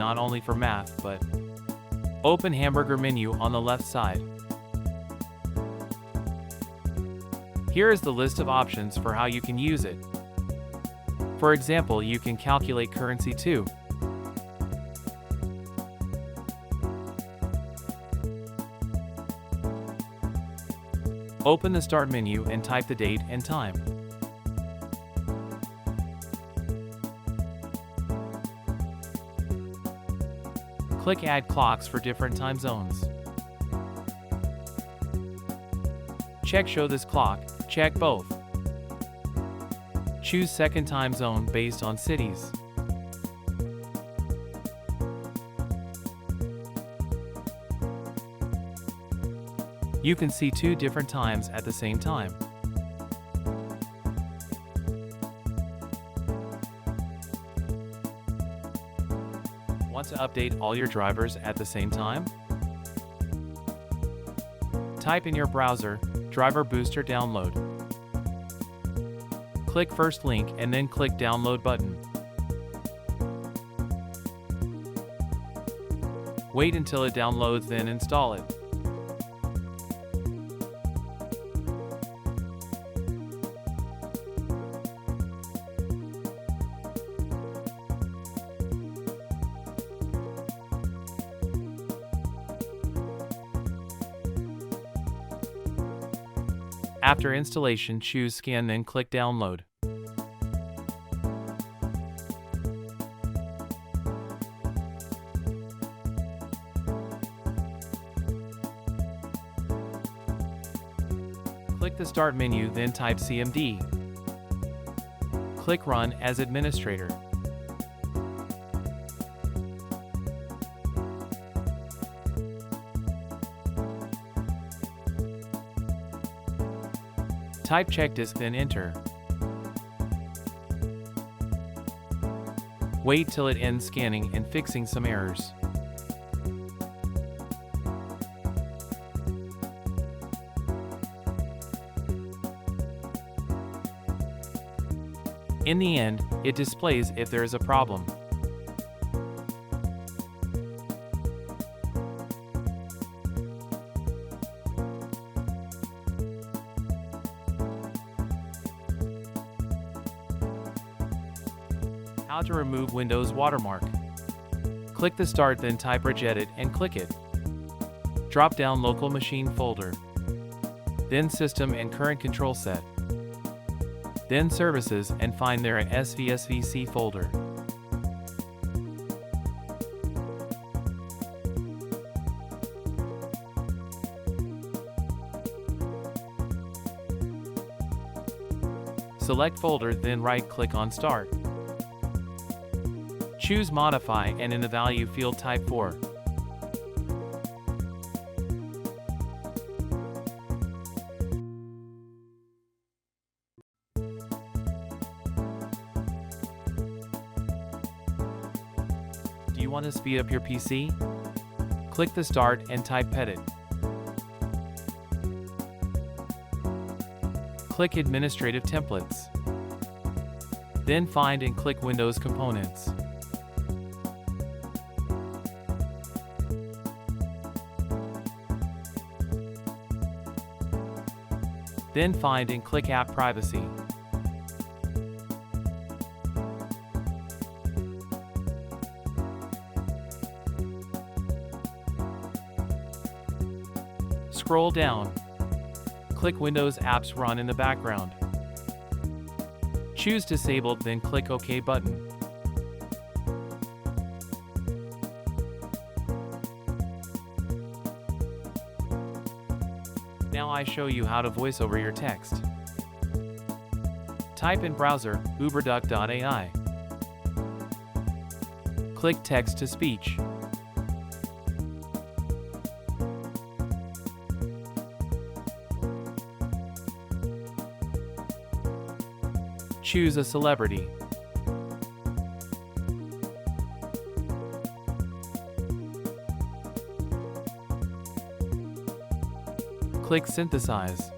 not only for math, but open hamburger menu on the left side. Here is the list of options for how you can use it. For example, you can calculate currency too. Open the Start menu and type the date and time. Click Add Clocks for different time zones. Check Show this clock, check both. Choose second time zone based on cities. You can see two different times at the same time. Want to update all your drivers at the same time? Type in your browser, Driver Booster Download. Click first link and then click Download button. Wait until it downloads, then install it. After installation, choose Scan, then click Download. Click the Start menu, then type CMD. Click Run as administrator. Type checkdisk, then enter. Wait till it ends scanning and fixing some errors. In the end, it displays if there is a problem. How to remove Windows watermark. Click the Start, then type regedit and click it. Drop down Local Machine folder. Then System and Current Control Set. Then Services and find their SVSVC folder. Select folder, then right-click on Start. Choose Modify and in the Value field type 4. Do you want to speed up your PC? Click the Start and type Pedit. Click Administrative Templates. Then find and click Windows Components. Then find and click App Privacy. Scroll down. Click Windows Apps Run in the background. Choose Disabled, then click OK button. Now I show you how to voice over your text. Type in browser, uberduck.ai. Click Text to Speech. Choose a celebrity. Click Synthesize.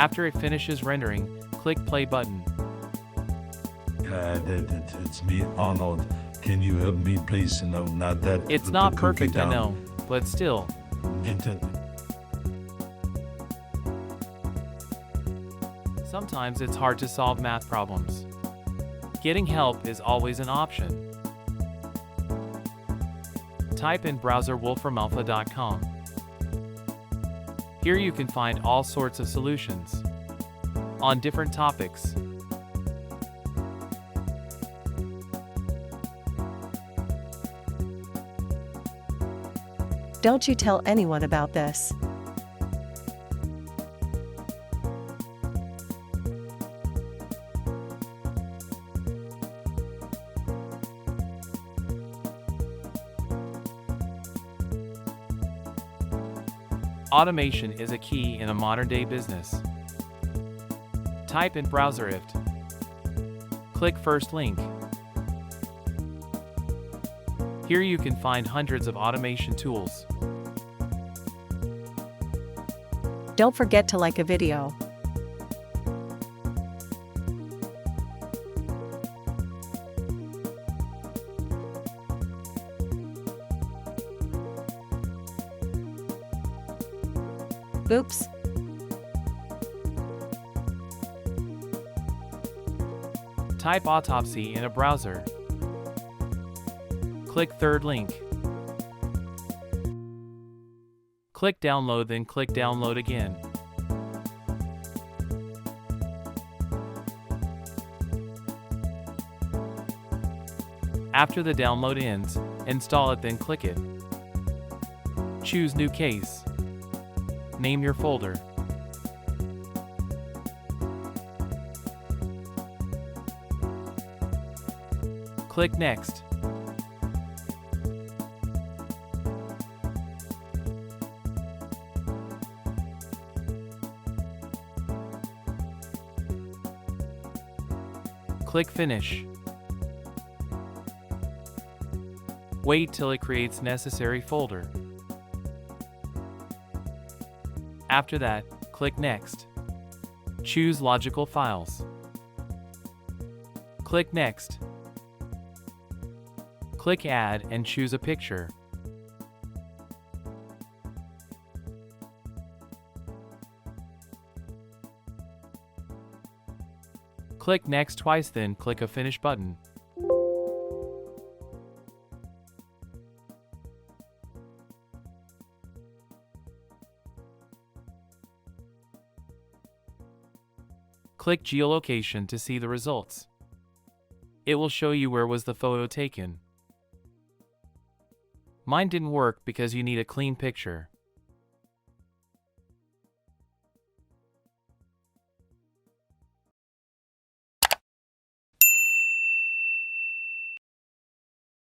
After it finishes rendering, click play button. It's me, Arnold. Can you help me, please? No, not that. It's Put not the cookie perfect, I down. know, but still. Sometimes it's hard to solve math problems. Getting help is always an option. Type in browser wolframalpha.com. Here you can find all sorts of solutions on different topics. Don't you tell anyone about this. Automation is a key in a modern-day business. Type in browser if. Click first link. Here you can find hundreds of automation tools. Don't forget to like a video. Oops. Type autopsy in a browser. Click third link. Click download, then click download again. After the download ends, install it, then click it. Choose new case. Name your folder. Click next. Click finish. Wait till it creates necessary folder. After that, click next. Choose logical files. Click next. Click add and choose a picture. Click next twice, then click a finish button. Click geolocation to see the results. It will show you where was the photo taken. Mine didn't work because you need a clean picture.